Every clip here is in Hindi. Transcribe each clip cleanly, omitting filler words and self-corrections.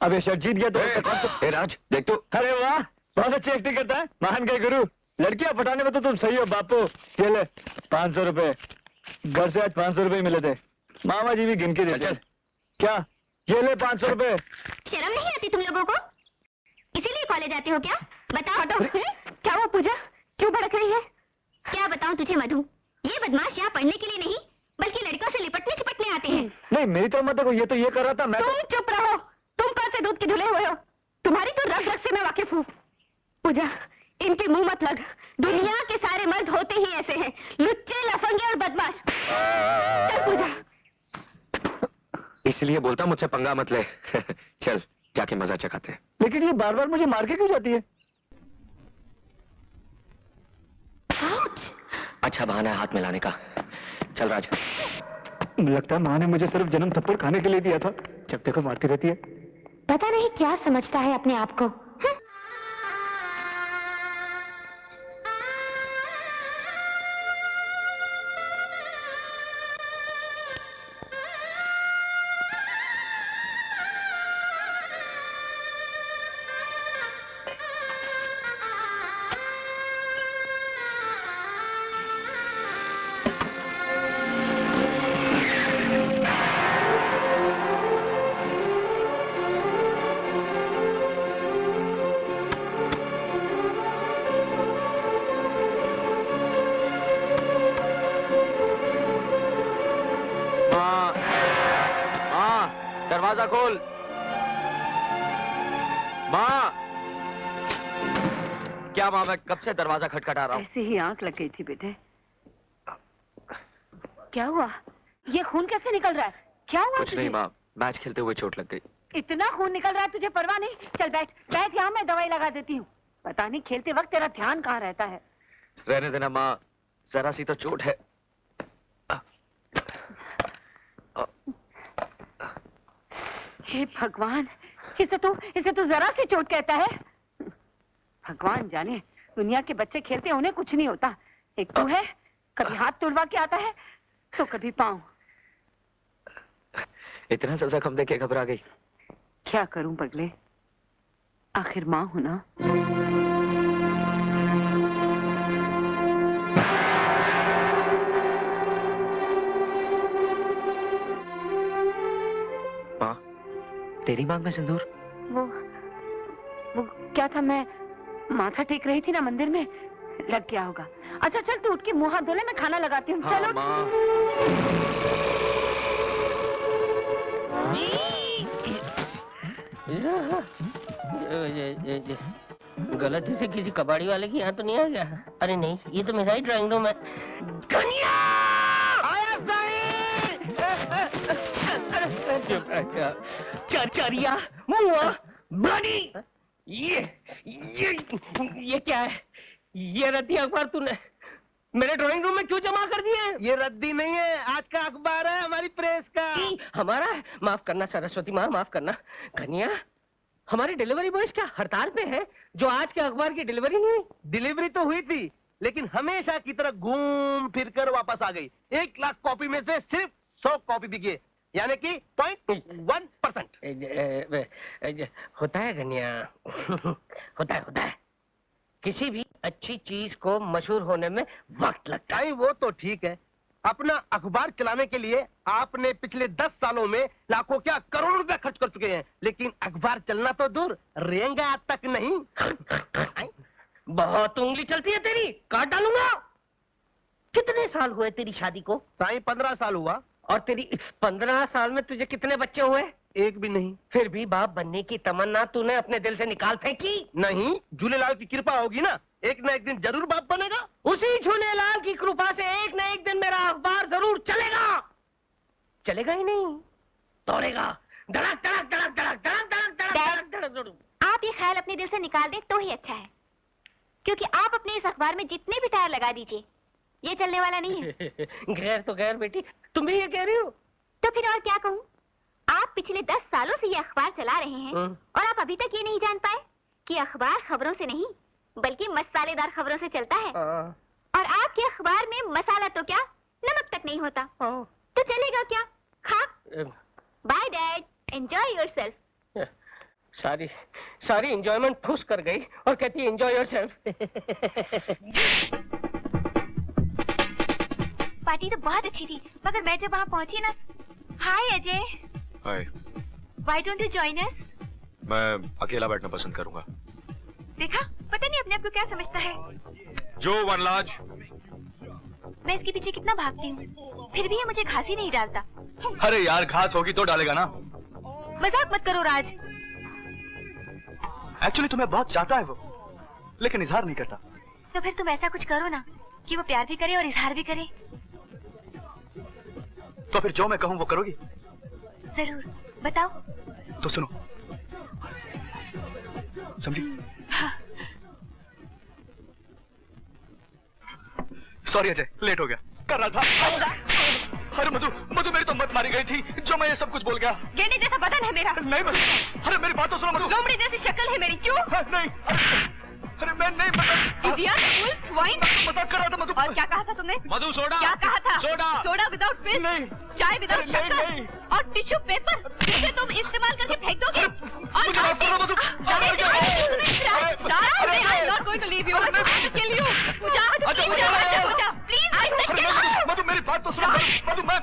अब ये शर्ट जीत गया तो ए राज देख तो। अरे वाह, बहुत अच्छी एक्टिंग करता है, महान गए गुरु। लड़कियां पटाने में तो तुम सही हो बापू। ये ले 500 रुपए, घर से आज 500 रुपए मिले थे, मामा जी भी गिन के देते। क्या ये ले 500 रुपए। शर्म नहीं आती तुम लोगों को? इसीलिए कॉलेज आते हो क्या? बताओ तो। क्या हुआ पूजा, क्यों भड़क रही है? क्या बताऊं तुझे मधु, ये बदमाश यहाँ पढ़ने के लिए नहीं बल्कि लड़कों से लिपटने चिपटने आते हैं। नहीं मेरी तो मत देखो, ये तो ये कर रहा था मैं। तुम चुप रहो, तुम कल से दूध के धुले हुए हो, तुम्हारी तो रग रग से मैं वाकिफ हूँ। पूजा इनके मुंह मत लग, दुनिया के सारे मर्द होते ही ऐसे हैं, लुच्चे लफंगे और बदमाश। चल पूजा। इसलिए बोलता मुझसे पंगा मत ले। चल जाके मजा चखाते हैं। लेकिन ये बार बार मुझे मार के क्यों जाती है? अच्छा बहाना है हाथ मिलाने का। चल राज। लगता है माँ ने मुझे सिर्फ जन्म थप्पड़ खाने के लिए दिया था, जब देखो मारती रहती है। पता नहीं क्या समझता है अपने आप को। दरवाजा खोल। माँ। क्या माँ, मैं कब से दरवाजा खटखटा रहा हूँ। ऐसे ही आंख लग गई थी बेटे। क्या हुआ? ये खून कैसे निकल रहा है? क्या हुआ कुछ तुझे? नहीं माँ, मैच खेलते हुए चोट लग गई। इतना खून निकल रहा है तुझे परवाह नहीं? चल बैठ बैठ, यहाँ मैं दवाई लगा देती हूँ। पता नहीं खेलते वक्त तेरा ध्यान कहाँ रहता है। रहने देना माँ, जरा सी तो चोट है। हे भगवान, इसे तो जरा सी चोट कहता है। भगवान जाने, दुनिया के बच्चे खेलते उन्हें कुछ नहीं होता। एक तो है कभी हाथ तुड़वा के आता है तो कभी पाँव। इतना सा जख्म देके घबरा गई। क्या करूं पगले, आखिर माँ हूं ना। माँ, तेरी मांग में सिंदूर? वो क्या था, मैं माथा टेक रही थी ना मंदिर में, लग गया होगा। अच्छा चल तू उठ के मुंह हाथ धो ले, मैं खाना लगाती हूँ। हाँ, चलो माँ। गलती से किसी कबाड़ी वाले के यहाँ तो नहीं आ गया? अरे नहीं, ये तो मेरा ही ड्राइंग रूम है। कन्या! चरिया, मुआ, ब्लडी! ये क्या है? ये रद्दी अखबार तूने मेरे ड्राइंग रूम में क्यों जमा कर दिए? ये रद्दी नहीं है, आज का अखबार है हमारी प्रेस का। हमारा है? माफ करना सरस्वती माँ, माफ करना। कन्या, हमारे डिलीवरी बॉयज क्या हड़ताल पे है जो आज के अखबार की डिलीवरी नहीं हुई? डिलीवरी तो हुई थी, लेकिन हमेशा की तरह घूम फिर कर वापस आ गई। 1 लाख कॉपी में से सिर्फ 100 कॉपी बिकी, यानी कि 0.1%। होता है कन्या। होता है। किसी भी अच्छी चीज को मशहूर होने में वक्त लगता है। वो तो ठीक है, अपना अखबार चलाने के लिए आपने पिछले 10 सालों में लाखों क्या करोड़ों रुपए खर्च कर चुके हैं, लेकिन अखबार चलना तो दूर, रेंगा तक नहीं। बहुत उंगली चलती है तेरी, काट डालूंगा। कितने साल हुए तेरी शादी को? 15 साल हुआ। और तेरी 15 साल में तुझे कितने बच्चे हुए? एक भी नहीं। फिर भी बाप बनने की तमन्ना तूने अपने दिल से निकाल फेंकी? नहीं, झूलेलाल की कृपा होगी ना, एक ना एक दिन जरूर बाप बनेगा। उसी झूलेलाल की कृपा से एक न एक दिन मेरा अखबार जरूर चलेगा। चलेगा ही नहीं, दौड़ेगा। धड़क धड़क धड़क धड़क धड़क धड़क धड़क धड़क धड़क। आप ये ख्याल अपने दिल से निकाल दें तो ही अच्छा है, क्योंकि आप अपने इस अखबार में जितने भी टायर लगा दीजिए, ये चलने वाला नहीं है। गैर तो गैर बेटी, तुम भी ये कह रही हो? तो फिर और क्या कहूँ? आप पिछले 10 सालों से ये अखबार चला रहे हैं और आप अभी तक ये नहीं जान पाए कि अखबार खबरों से नहीं बल्कि मसालेदार खबरों से चलता है। और आपके अखबार में मसाला तो क्या, नमक तक नहीं होता। तो चलेगा क्या? खा। Bye dad, enjoy yourself. सारी सारी एंजॉयमेंट ठूस कर गई और कहती एंजॉय योरसेल्फ। पार्टी तो बहुत अच्छी थी, मगर मैं जब वहाँ पहुँची ना। Hi Ajay, hi. Why don't you join us? मैं अकेला बैठना पसंद करूंगा। देखा, पता नहीं अपने आप को क्या समझता है। जो वनराज। मैं इसके पीछे कितना भागती हूँ, फिर भी ये मुझे घास ही नहीं डालता। अरे यार, घास होगी तो डालेगा ना। मजाक मत करो राज। एक्चुअली तुम्हें बहुत चाहता है वो, लेकिन इजहार नहीं करता। तो फिर तुम ऐसा कुछ करो ना कि वो प्यार भी करे और इजहार भी करे। तो फिर जो मैं कहूँ वो करोगी? जरूर, बताओ। तो सुनो, समझी? हाँ। सॉरी अजय, लेट हो गया। कर रहा था। अरे मधु, मधु मेरी तो मत मारी गई थी जो मैं ये सब कुछ बोल गया। गेंडे जैसा बदन है मेरा। नहीं मधु, अरे मेरी बात तो सुनो मधु। लोमड़ी जैसी शक्ल है मेरी, क्यों? नहीं, अरे मैं नहीं इडियट, फूल, स्वाइन। मजाक कर रहा था मधु। और क्या कहा था तुमने? मधु सोडा। क्या कहा था? सोडा। Soda without fill? नहीं। चाय विदाउट नहीं, शक्कर? नहीं। और टिश्यू पेपर जिसे तुम इस्तेमाल करके फेंक दोगे? और मुझे माफ करो मधु। मधु मेरी बात तो सुनो मधु। मैं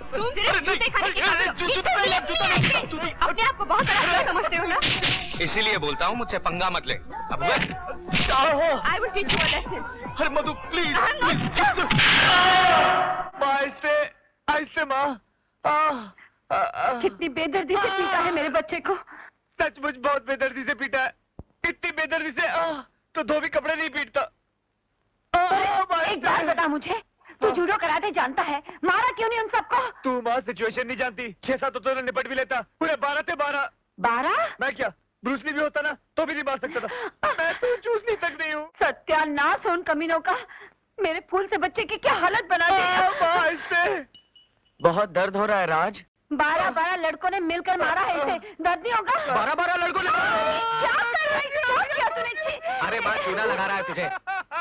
अपने आप को बहुत बड़ा समझते हो ना? इसीलिए बोलता हूँ मुझसे पंगा मत ले। अब I will teach you a lesson. अरे मधु प्लीज। आहिस्ते आहिस्ते माँ। कितनी बेदर्दी से पीटा है मेरे बच्चे को। सचमुच बहुत बेदर्दी से पीटा है। इतनी बेदर्दी से तो धोबी कपड़े नहीं पीटता। एक बात बता मुझे, तू जूडो कराटे जानता है, मारा क्यों नहीं उन सबको? तू माँ सिचुएशन नहीं जानती। 6-7 तो तूने निपट भी लेता, पूरे 12 थे 12। 12? मैं क्या ब्रूसली भी होता ना तो भी नहीं मार सकता था। मैं तो चूसनी तक नहीं हूँ। सत्यानाश उन कमीनों का। मेरे फूल से बच्चे की क्या हालत बना दी। बहुत दर्द हो रहा है राज। 12 लड़कों ने मिलकर मारा है इसे, दर्द नहीं होगा? 12 लड़कों ने। क्या कर रही थी? क्या किया तूने? छी! अरे माँ, चूना लगा रहा है तुझे।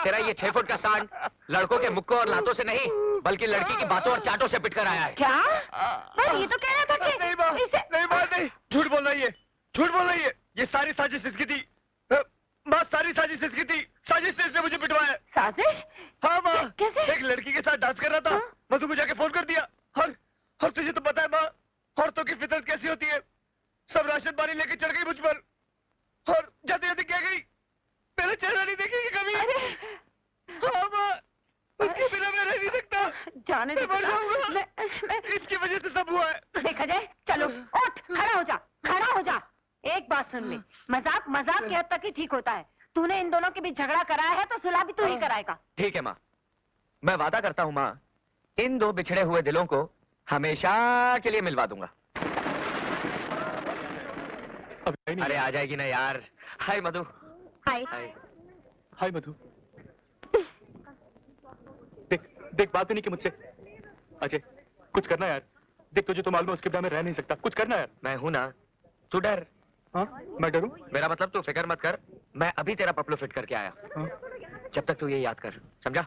तेरा ये 6 फुट का सांड लड़कों के मुक्कों और लातों से नहीं, बल्कि लड़की की बातों और चाटों से पिट कर आया है। क्या? पर ये तो कह रहा था कि नहीं माँ, नहीं, झूठ बोल रही है, झूठ बोल रही है। ये सारी साजिश इसकी थी माँ, सारी साजिश इसकी थी। साजिश से इसने मुझे पिटवाया। साजिश? हाँ माँ, कैसे? एक लड़की के साथ डांस कर रहा था। मधु को जाके फोन कर दिया। और तुझे तो पता है माँ, औरतों की फितरत कैसी होती है। सब राशन पानी लेके चढ़ गई मुझ पर, और जाते जाते क्या गई, मेरा चेहरा नहीं देखेगी कभी। हाँ माँ, उसके बिना मैं रह नहीं सकता। जाने दे। मैं मर जाऊंगा। इसकी वजह से सब हुआ है। देखा जाए, चलो उठ, खड़ा हो जा, खड़ा हो जा। एक बात सुन ले, मजाक मजाक की हद तक ही ठीक होता है। तूने इन दोनों के बीच झगड़ा कराया है तो सुलह भी तू ही कराएगा। ठीक है माँ, मैं वादा करता हूँ माँ, इन 2 बिछड़े हुए दिलों को हमेशा के लिए मिलवा दूंगा। अरे आ जाएगी ना यार। हाय मधु। हाय। हाय मधु। देख बात नहीं की मुझसे। अजय कुछ करना यार। देख तुझे तो मालूम है उसके बिना मैं रह नहीं सकता। कुछ करना यार। मैं हूं ना, तू डर। हाँ, मैं डरूं? मेरा मतलब तू फिक्र मत कर, मैं अभी तेरा पपलू फिट करके आया। हाँ? जब तक तू ये याद कर, समझा?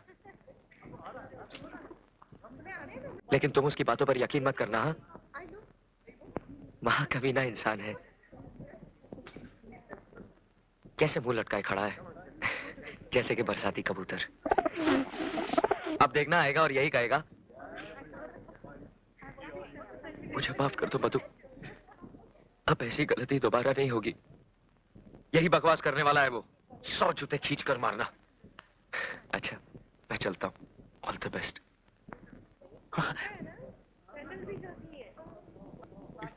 लेकिन तुम उसकी बातों पर यकीन मत करना। हाँ, महाकवि ना इंसान है, कैसे मुंह लटकाए खड़ा है जैसे कि बरसाती कबूतर। अब देखना आएगा और यही कहेगा, मुझे माफ कर दो मधु, अब ऐसी गलती दोबारा नहीं होगी। यही बकवास करने वाला है वो, 100 जूते खींच कर मारना। अच्छा मैं चलता हूँ, ऑल द बेस्ट।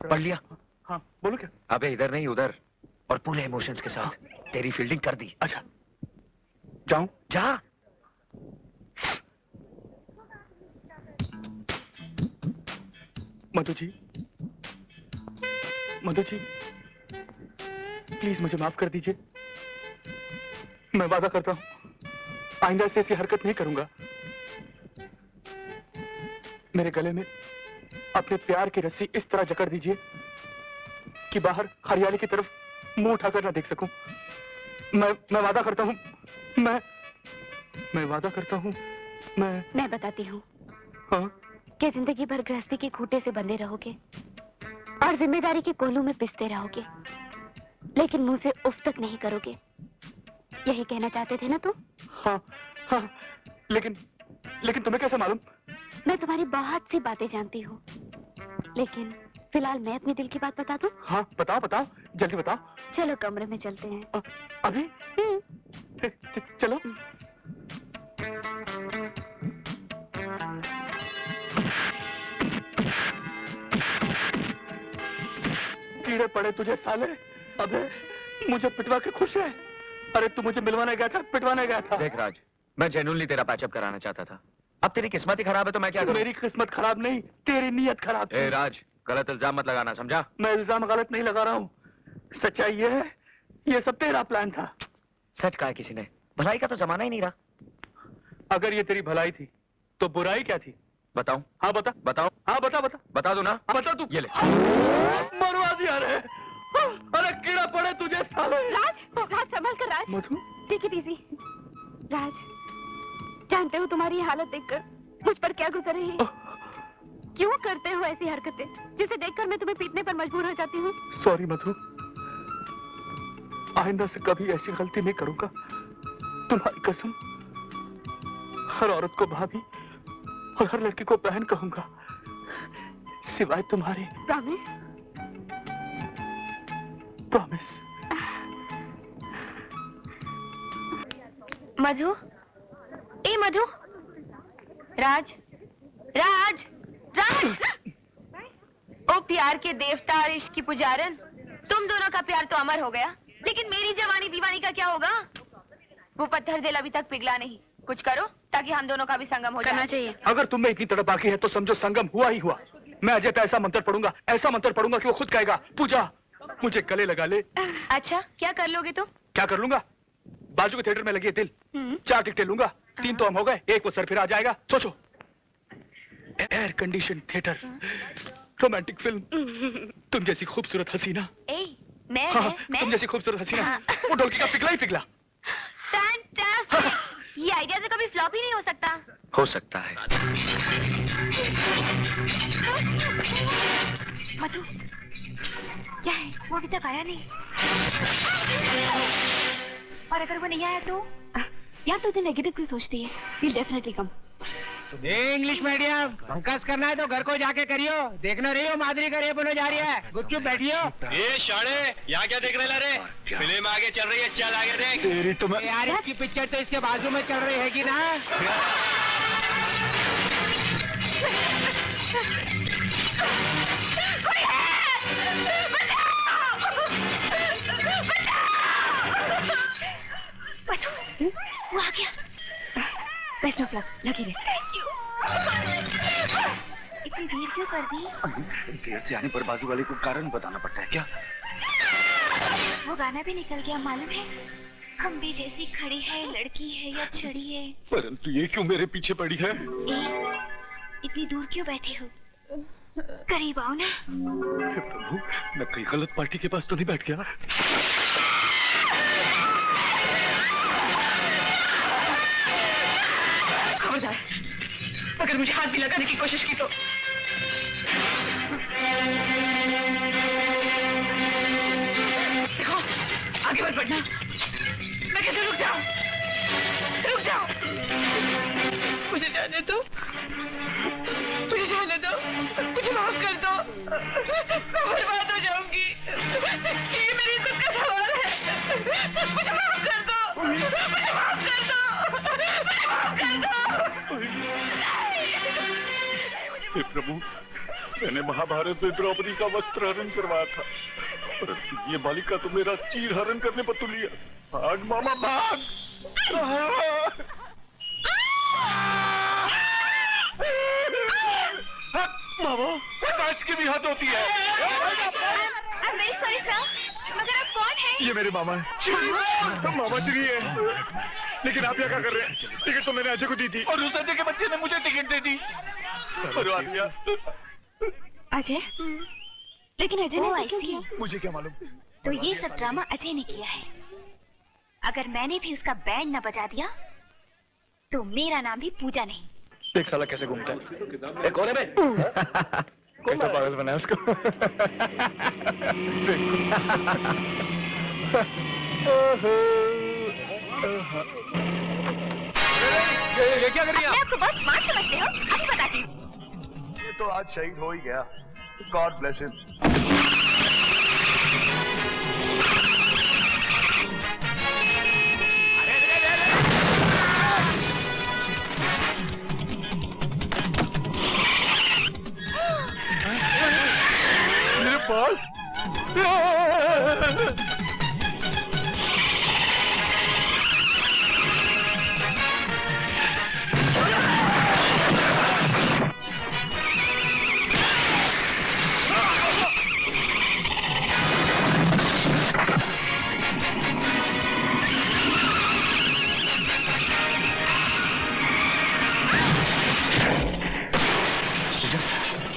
पढ़ लिया? हाँ बोलो क्या? अबे इधर नहीं उधर, और पूरे इमोशंस के साथ तेरी फील्डिंग कर दी। अच्छा जाऊं? जा। मधु जी, मधु जी प्लीज मुझे माफ कर दीजिए। मैं वादा करता हूं आइंदा से ऐसी हरकत नहीं करूंगा। मेरे गले में अपने प्यार की रस्सी इस तरह जकड़ दीजिए कि बाहर हरियाली की तरफ मुंह उठाकर ना देख सकूं। मैं वादा करता हूं, मैं वादा करता हूं, मैं बताती हूँ। हाँ? कि जिंदगी भर गृहस्थी के खूंटे से बंधे रहोगे और जिम्मेदारी के कोलू में पिसते रहोगे, लेकिन मुंह से उफ तक नहीं करोगे, यही कहना चाहते थे ना तुम? हाँ हाँ, लेकिन लेकिन तुम्हें कैसे मालूम? मैं तुम्हारी बहुत सी बातें जानती हूँ, लेकिन फिलहाल मैं अपने दिल की बात बता दूं? हाँ बताओ बताओ, जल्दी बताओ। चलो कमरे में चलते हैं। अभी? चलो। कीड़े पड़े तुझे साले, अबे मुझे पिटवा के खुश है? अरे तू मुझे मिलवाने गया था, पिटवाने गया था। देख राज, मैं जेन्युइनली तेरा पैचअप कराना चाहता था। अब तेरी किस्मत ही खराब है तो मैं क्या करूं? मेरी किस्मत खराब नहीं, तेरी नीयत खराब थी। ए राज, गलत इल्जाम मत लगाना, समझा? मैं इल्जाम गलत नहीं लगा रहा हूँ, सच्चाई ये है, ये सब तेरा प्लान था। सच कहा किसी ने, भलाई का तो जमाना ही नहीं रहा। अगर ये तेरी भलाई थी तो बुराई क्या थी? बताऊं? हाँ बता। बताओ? हाँ बता बता। बता दो ना। हाँ बता तू। ये ले। मरवा दिया रे। अरे कीड़ा पड़े तुझे साले। राज, राज संभल कर राज। मधु, टेक इट इजी। राज, जानते हो तुम्हारी ये हालत देखकर मुझ पर क्या गुजर रही है? क्यों करते हो ऐसी हरकतें जिसे देखकर मैं तुम्हें पीटने पर मजबूर हो जाती हूँ? सॉरी मधु, आइंदा से कभी ऐसी गलती नहीं करूंगा, तुम्हारी कसम। हर औरत को भाभी और हर लड़की को बहन कहूंगा, सिवाय तुम्हारी। प्रॉमिस? प्रॉमिस। मधु, ए मधु, राज, राज, राज। ओ प्यार के देवता और इश्क की पुजारन, तुम दोनों का प्यार तो अमर हो गया, लेकिन मेरी जवानी दीवानी का क्या होगा? वो पत्थर दिल अभी तक पिघला नहीं, कुछ करो ताकि हम दोनों का भी संगम हो करना जाए। चाहिए। अगर तुम में इतनी तड़प बाकी है तो समझो संगम हुआ ही हुआ। मैं अजय पे ऐसा मंत्र पढ़ूंगा, ऐसा मंत्र पढ़ूंगा कि वो खुद कहेगा, पूजा मुझे गले लगा ले। अच्छा, क्या कर लोगे तुम? क्या कर लूंगा? बाजू के थिएटर में लगी है दिल, 4 टिकटें लूंगा, 3 तो हम हो गए, एक वो सर फिर आ जाएगा। सोचो, air condition theatre, romantic film, तुम जैसी खूबसूरत हसीना। ए, मैं, हाँ, मैं, तुम जैसी खूबसूरत हसीना, हाँ। वो ढोलकी का पिघला ही पिघला। Fantastic! ये आइडिया से कभी फ्लॉप ही नहीं हो सकता। हो सकता है। मधु, क्या है? वो अभी तक आया नहीं। और अगर वो नहीं आया तो? या तो तू नेगेटिव क्यों सोचती है? He'll definitely come. English medium भंकस करना है तो घर को जाके करियो। देखना रही हो माधुरी का रेप होने जा रही है, गुपचुप बैठियो। ये शाणे यहाँ क्या देख रहे रे? फिल्म आगे चल रही है, चल आगे देख। तेरी तो मैं यार इसकी पिक्चर तो इसके बाजू में चल रही है कि ना? वो आ गया। बेस्ट ऑफ लक, लकी रे। Thank you. इतनी देर क्यों कर दी? देर से आने पर बाजू वाले को कारण बताना पड़ता है क्या? वो गाना भी निकल गया, मालूम है? हम भी जैसी खड़ी है, लड़की है या छड़ी है। परंतु ये क्यों मेरे पीछे पड़ी है? इतनी दूर क्यों बैठे हो? करीब आओ ना। हे प्रभु, मैं कहीं गलत पार्टी के पास तो नहीं बैठ गया? खबरदार, अगर मुझे हाथ भी लगाने की कोशिश की तो। देखो, आगे मत बढ़ना। मैं कहती हूँ रुक जाओ, रुक जाओ। मुझे जाने दो, मुझे जाने दो, मुझे माफ कर दो। मैं बर्बाद हो जाऊंगी, ये मेरी इज्जत का सवाल है। मुझे माफ कर दो, मुझे माफ कर दो, मुझे माफ कर दो। हे प्रभु, मैंने महाभारत में द्रौपदी का वस्त्र हरण करवाया था, परंतु ये बालिका तो मेरा चीर हरण करने पर तुली है। भाग मामा भाग! मामा, काश की भी हद होती है। सॉरी सर, मगर आप कौन हैं? ये मेरे मामा है। मामा श्री है। लेकिन आप यहाँ क्या कर रहे हैं? टिकट तो मैंने अजय को दी थी और उस अजय के बच्चे ने मुझे टिकट दे दी। अजय? लेकिन अजय ने ऐसा किया? मुझे क्या मालूम? तो ये सब ड्रामा अजय ने किया है। अगर मैंने भी उसका बैंड न बजा दिया तो मेरा नाम भी पूजा नहीं। देख साला कैसे घूमता है। एक कोने में कैसा पागल बना है उसको। ये क्या कर रही मैं आपको बहुत स्मार्ट समझते हो, अभी बताती हूँ। ये तो आज शहीद हो ही गया। God bless him. मेरे बॉल।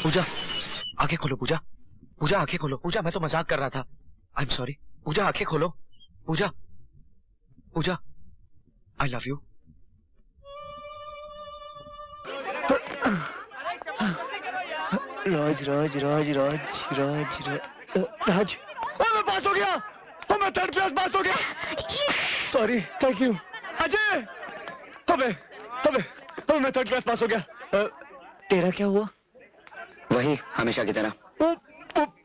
पूजा, आंखें खोलो पूजा। पूजा आंखें खोलो। पूजा मैं तो मजाक कर रहा था। I am sorry. पूजा आंखें खोलो। पूजा, पूजा, आई लव यू। राज राज राज राज राज राज मैं पास हो गया। मैं थर्ड क्लास पास हो गया। Sorry, thank you Ajay. अबे मैं थर्ड क्लास पास हो गया। तेरा क्या हुआ? वही हमेशा की तरह।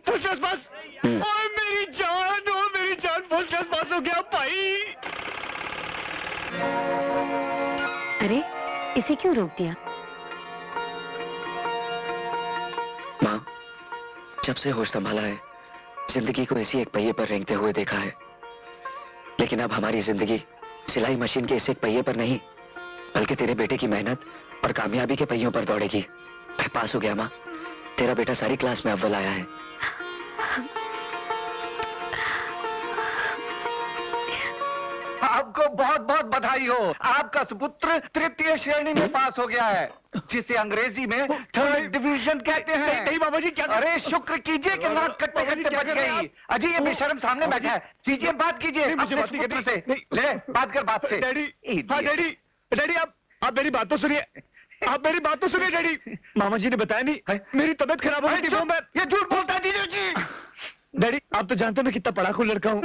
First class pass. ओए मेरी जान फर्स्ट क्लास पास हो गया भाई। अरे इसे क्यों रोक दिया? माँ, जब से होश संभाला है जिंदगी को इसी एक पहिए पर रेंगते हुए देखा है, लेकिन अब हमारी जिंदगी सिलाई मशीन के इस एक पहिए पर नहीं बल्कि तेरे बेटे की मेहनत और कामयाबी के पहियों पर दौड़ेगी। मैं पास हो गया माँ। तेरा बेटा सारी क्लास में अव्वल आया है। आपको बहुत बहुत बधाई हो। आपका सुपुत्र तृतीय श्रेणी में पास हो गया है, जिसे अंग्रेजी में थर्ड डिवीजन कहते हैं। नहीं बाबा जी, क्या? अरे शुक्र कीजिए कि नाक कटते कटते बच गई। अजी ये बेशर्म सामने बैठा है। कीजिए बात कीजिए मुझे अपने बात नहीं सुपुत्र करनी। से। ले बात कर बाप से। डैडी, हाँ डैडी आप मेरी बात तो सुनिए। आप मेरी बात तो सुनिए डैडी। मामा जी ने बताया नहीं, मेरी तबीयत खराब हो गई थी। वो मैं ये झूठ बोलता है जीजू जी। डैडी आप तो जानते हो मैं कितना पढ़ाकू लड़का हूँ।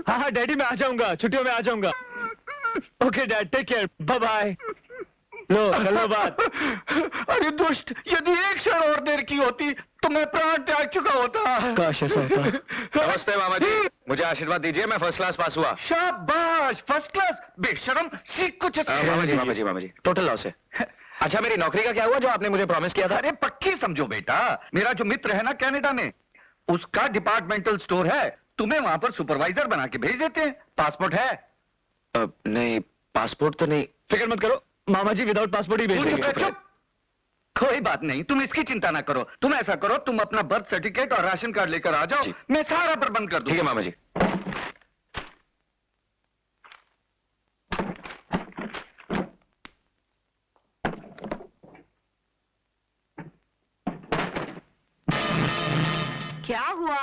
हाँ डैडी मैं आ जाऊंगा, छुट्टियों में आ जाऊंगा। Okay dad, take care, bye bye. लो कर लो बात। अरे दुष्ट, यदि एक क्षण और देर की होती तो मैं प्राण त्याग चुका होता। काश ऐसा होता। नमस्ते मामा जी, मुझे आशीर्वाद दीजिए। मैं फर्स्ट क्लास पास हुआ। शाबाश, फर्स्ट क्लास। बेशरम, सीख कुछ। मामा जी टोटल लॉस है। अच्छा मेरी नौकरी का क्या हुआ जो आपने मुझे प्रॉमिस किया था? अरे पक्की समझो बेटा, मेरा जो मित्र है ना कनाडा में, उसका डिपार्टमेंटल स्टोर है। तुम्हें वहां पर सुपरवाइजर बना के भेज देते हैं। पासपोर्ट है? नहीं, पासपोर्ट तो नहीं। फिक्र मत करो, मामा जी विदाउट पासपोर्ट ही भेज चुप देंगे। रह, चुप। कोई बात नहीं, तुम इसकी चिंता ना करो। तुम ऐसा करो, तुम अपना बर्थ सर्टिफिकेट और राशन कार्ड लेकर आ जाओ, जी। मैं सारा प्रबंध कर दूं। ठीक है मामा जी। क्या हुआ?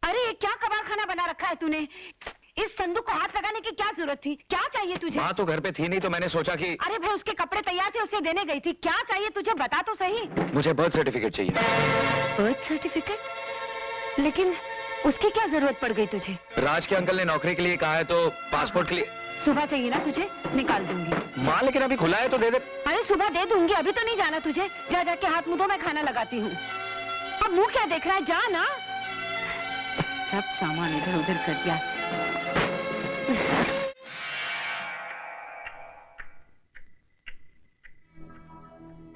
अरे ये क्या कबाड़ खाना बना रखा है तूने? इस संदूक को हाथ लगाने की क्या जरूरत थी? क्या चाहिए तुझे? माँ तो घर पे थी नहीं तो मैंने सोचा कि अरे भाई उसके कपड़े तैयार थे, उसे देने गई थी। क्या चाहिए तुझे, बता तो सही। मुझे बर्थ सर्टिफिकेट चाहिए। Birth certificate? लेकिन उसकी क्या जरूरत पड़ गई तुझे? राज के अंकल ने नौकरी के लिए कहा है तो पासपोर्ट के लिए। सुबह चाहिए ना तुझे, निकाल दूंगी। माँ लेकिन अभी खुला है तो दे दे। अरे सुबह दे दूंगी, अभी तो नहीं जाना तुझे। जा जाके हाथ मुंह धो, मैं खाना लगाती हूँ। अब मुंह क्या देख रहा है, जा ना। सब सामान इधर उधर कर दिया।